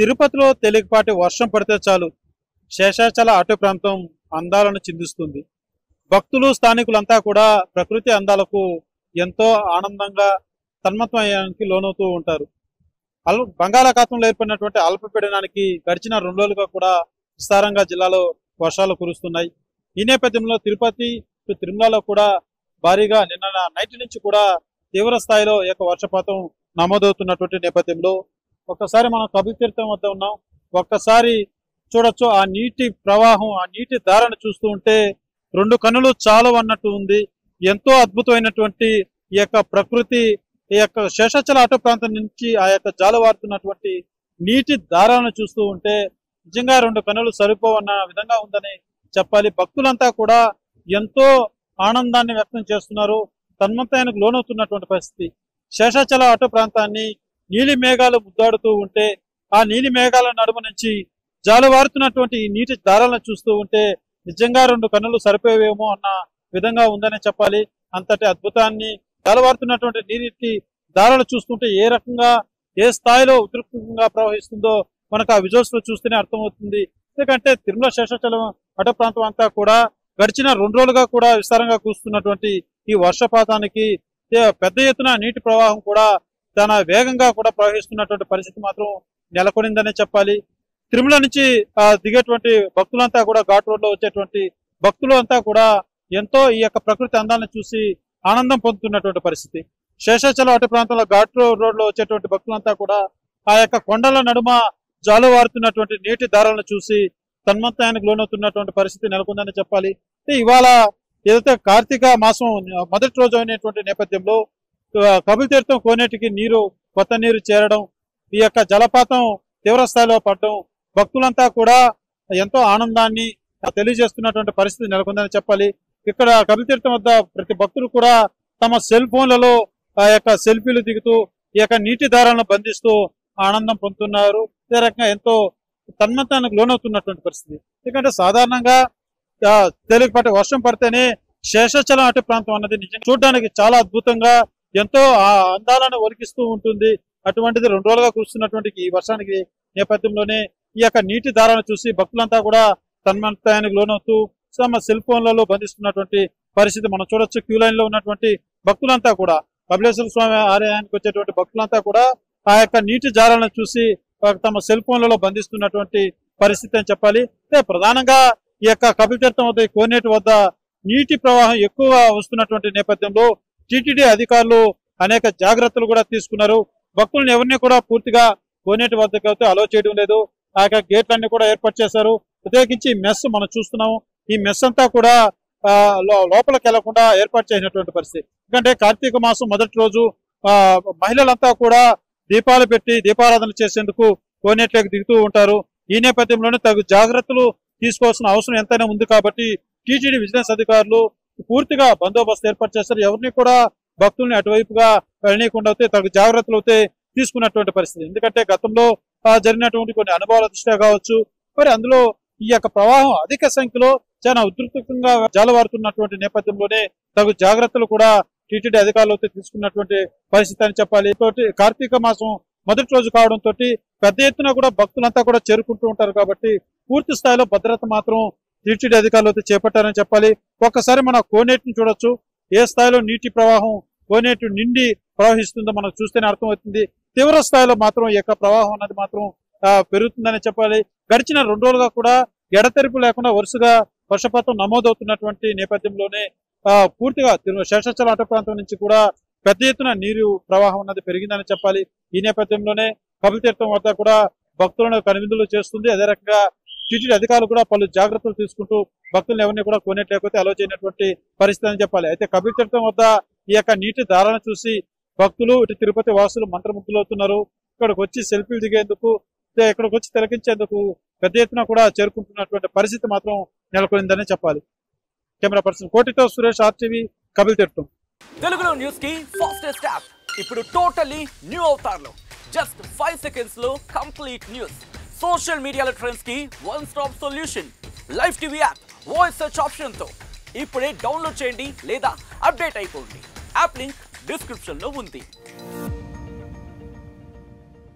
తిరుపతిలో తేలికపాటి వర్షం పడితే చాలు శేషాచల అటవీ ప్రాంతం అందాలను చిందిస్తుంది. భక్తులు స్థానికులంతా కూడా ప్రకృతి అందాలకు ఎంతో ఆనందంగా తన్మయత్వానికి లోనవుతూ ఉంటారు. బంగాళాఖాతంలో ఏర్పడినటువంటి అల్పపీడనానికి గడిచిన 2 రోజులుగా కూడా విస్తారంగా జిల్లాలో వర్షాలు కురుస్తున్నాయి. ఈ నేపథ్యంలో తిరుపతి తిరుమలలో కూడా భారీగా నిన్న నైట్ నుంచి కూడా తీవ్ర స్థాయిలో వర్షపాతం నమోదవుతున్నటువంటి నేపథ్యంలో ఒక్కసారి మనం కపిలతీర్థం వద్ద ఉన్నాం. ఒక్కసారి చూడొచ్చు ఆ నీటి ప్రవాహం, ఆ నీటి ధారను చూస్తూ ఉంటే 2 కన్నులు చాలు అన్నట్టు ఉంది. ఎంతో అద్భుతమైనటువంటి ఈ ప్రకృతి, ఈ శేషాచల అటవీ ప్రాంతం నుంచి ఆ జాలువారుతున్నటువంటి నీటి ధారను చూస్తూ ఉంటే నిజంగా 2 కన్నులు సరిపోవన్న విధంగా ఉందని చెప్పాలి. భక్తులంతా కూడా ఎంతో ఆనందాన్ని వ్యక్తం చేస్తున్నారు, తన్మయత్వానికి లోనవుతున్నటువంటి పరిస్థితి. శేషాచల అటవీ ప్రాంతాన్ని నీలి మేఘాలు ముద్దాడుతూ ఉంటే ఆ నీలి మేఘాల నడుమ నుంచి జాలువారుతున్నటువంటి ఈ నీటి ధారలను చూస్తూ ఉంటే నిజంగా 2 కన్నులు సరిపోయేమో అన్న విధంగా ఉందనే చెప్పాలి. అంతటి అద్భుతాన్ని జాలువారుతున్నటువంటి నీటి ధారలు చూస్తుంటే ఏ రకంగా, ఏ స్థాయిలో ఉధృతంగా ప్రవహిస్తుందో మనకు ఆ విజువల్స్ లో చూస్తేనే అర్థమవుతుంది. ఎందుకంటే తిరుమల శేషాచలం అటవీ ప్రాంతం అంతా కూడా గడిచిన 2 రోజులుగా కూడా విస్తారంగా కురుస్తున్నటువంటి ఈ వర్షపాతానికి పెద్ద ఎత్తున నీటి ప్రవాహం కూడా చాలా వేగంగా కూడా ప్రవహిస్తున్నటువంటి పరిస్థితి మాత్రం నెలకొనిందనే చెప్పాలి. తిరుమల నుంచి దిగేటువంటి భక్తులంతా కూడా ఘాట్ రోడ్ లో వచ్చేటువంటి భక్తులు అంతా కూడా ఎంతో ఈ ప్రకృతి అందాలను చూసి ఆనందం పొందుతున్నటువంటి పరిస్థితి. శేషాచలం అటవీ ప్రాంతంలో ఘాట్ రోడ్ లో వచ్చేటువంటి భక్తులంతా కూడా ఆ కొండల నడుమ జాలువారుతున్నటువంటి నీటి ధారలను చూసి తన్మయత్వానికి లోనవుతున్నటువంటి పరిస్థితి నెలకొందని చెప్పాలి. ఇవాళ ఏదైతే కార్తీక మాసం మొదటి రోజు అయినటువంటి నేపథ్యంలో కపిలతీర్థం కోనేటికి కొత్త నీరు చేరడం, ఈ జలపాతం తీవ్ర స్థాయిలో పడడం భక్తులంతా కూడా ఎంతో ఆనందాన్ని తెలియజేస్తున్నటువంటి పరిస్థితి నెలకొందని చెప్పాలి. ఇక్కడ కపిలతీర్థం వద్ద ప్రతి భక్తులు కూడా తమ సెల్ ఫోన్లలో ఆ సెల్ఫీలు దిగుతూ ఈ నీటి ధారలను బంధిస్తూ ఆనందం పొందుతున్నారు. ఇదే రకంగా ఎంతో తన్మయత్వానికి లోనవుతున్నటువంటి పరిస్థితి. ఎందుకంటే సాధారణంగా తేలికపాటి వర్షం పడితేనే శేషాచలం అటవీ ప్రాంతం అన్నది నిజంగా చూడడానికి చాలా అద్భుతంగా ఎంతో అందాలను ఒలికిస్తూ ఉంటుంది. అటువంటిది 2 రోజులుగా కురుస్తున్నటువంటి ఈ వర్షానికి నేపథ్యంలోనే ఈ నీటి ధారను చూసి భక్తులంతా కూడా తన్మయత్వానికి లోనవుతూ తమ సెల్ ఫోన్లలో బంధిస్తున్నటువంటి పరిస్థితి మనం చూడొచ్చు. క్యూ లైన్ లో ఉన్నటువంటి భక్తులంతా కూడా కపిలేశ్వర స్వామి ఆలయానికి వచ్చేటువంటి భక్తులంతా కూడా ఆ నీటి ధారలను చూసి తమ సెల్ ఫోన్లలో బంధిస్తున్నటువంటి పరిస్థితి అని చెప్పాలి. ప్రధానంగా ఈ కపిలతీర్థం వద్ద కోనేటి వద్ద నీటి ప్రవాహం ఎక్కువ వస్తున్నటువంటి నేపథ్యంలో టీటీడీ అధికారులు అనేక జాగ్రత్తలు కూడా తీసుకున్నారు. భక్తులను ఎవరిని కూడా పూర్తిగా కోనేటి వద్దకు అయితే అలో చేయడం లేదు. ఆ గేట్లన్నీ కూడా ఏర్పాటు చేశారు. ప్రత్యేకించి మెస్ మనం చూస్తున్నాము. ఈ మెస్ అంతా కూడా లోపలికి వెళ్లకుండా ఏర్పాటు చేసినటువంటి పరిస్థితి. ఎందుకంటే కార్తీక మాసం మొదటి రోజు మహిళలంతా కూడా దీపాలు పెట్టి దీపారాధన చేసేందుకు కోనేట్లోకి దిగుతూ ఉంటారు. ఈ నేపథ్యంలోనే తగు జాగ్రత్తలు తీసుకోవాల్సిన అవసరం ఎంతైనా ఉంది కాబట్టి టీటీడీ విజిలెన్స్ అధికారులు పూర్తిగా బందోబస్తు ఏర్పాటు చేస్తారు. ఎవరిని కూడా భక్తుల్ని అటువైపుగా వెళ్ళనీయకుండా అయితే తగు జాగ్రత్తలు అయితే తీసుకున్నటువంటి పరిస్థితి. ఎందుకంటే గతంలో జరిగినటువంటి కొన్ని అనుభవాల దృష్ట్యా కావచ్చు, మరి అందులో ఈ ప్రవాహం అధిక సంఖ్యలో చాలా ఉధృతంగా జాలువారుతున్నటువంటి నేపథ్యంలోనే తగు జాగ్రత్తలు కూడా టీటీడీ అధికారులు అయితే తీసుకున్నటువంటి పరిస్థితి అని చెప్పాలి. కార్తీక మాసం మొదటి రోజు కావడంతో పెద్ద ఎత్తున కూడా భక్తులంతా కూడా చేరుకుంటూ ఉంటారు కాబట్టి పూర్తి స్థాయిలో భద్రత మాత్రం టీటీడీ అధికారులు అయితే చేపట్టారని చెప్పాలి. ఒక్కసారి మన కోనేటిని చూడొచ్చు. ఏ స్థాయిలో నీటి ప్రవాహం కోనేటి నిండి ప్రవహిస్తుందో మనకు చూస్తేనే అర్థమవుతుంది. తీవ్ర స్థాయిలో మాత్రం ఈ ప్రవాహం అన్నది మాత్రం పెరుగుతుందని చెప్పాలి. గడిచిన 2 రోజులుగా కూడా ఎడతెరిపి లేకుండా వరుసగా వర్షపాతం నమోదవుతున్నటువంటి నేపథ్యంలోనే పూర్తిగా శేషాచలం అటవీ ప్రాంతం నుంచి కూడా పెద్ద ఎత్తున నీరు ప్రవాహం అన్నది పెరిగిందని చెప్పాలి. ఈ నేపథ్యంలోనే కపిలతీర్థం వద్ద కూడా భక్తులను కనువిందులు చేస్తుంది. అదే రకంగా టీటీడీ అధికారులు కూడా పలు జాగ్రత్తలు తీసుకుంటూ భక్తులను ఎవరిని కూడా కోనేటి లేకపోతే అలో చేయనటువంటి పరిస్థితి అని చెప్పాలి. అయితే కపిలతీర్థం వద్ద ఈ నీటి ధారను చూసి భక్తులు ఇటు తిరుపతి వాసులు మంత్రముగ్ధులవుతున్నారు. ఇక్కడికి వచ్చి సెల్ఫీలు దిగేందుకు, ఇక్కడికి వచ్చి తిలకించేందుకు పెద్ద ఎత్తున కూడా చేరుకుంటున్నటువంటి పరిస్థితి మాత్రం నెలకొందని చెప్పాలి. కెమెరా పర్సన్ కోటితో సురేష్, RTV, కపిలతీర్థం. తెలుగులో న్యూస్ కి ఫాస్టెస్ట్ యాప్ ఇప్పుడు టోటల్లీ న్యూ అవతార్లో జస్ట్ 5 seconds లో కంప్లీట్ న్యూస్. సోషల్ మీడియాలో ట్రెండ్స్ కి one stop solution. Live TV app voice search option తో ఇప్పుడే డౌన్లోడ్ చేయండి లేదా అప్డేట్ అయిపోండి. యాప్ లింక్ డిస్క్రిప్షన్ లో ఉంది.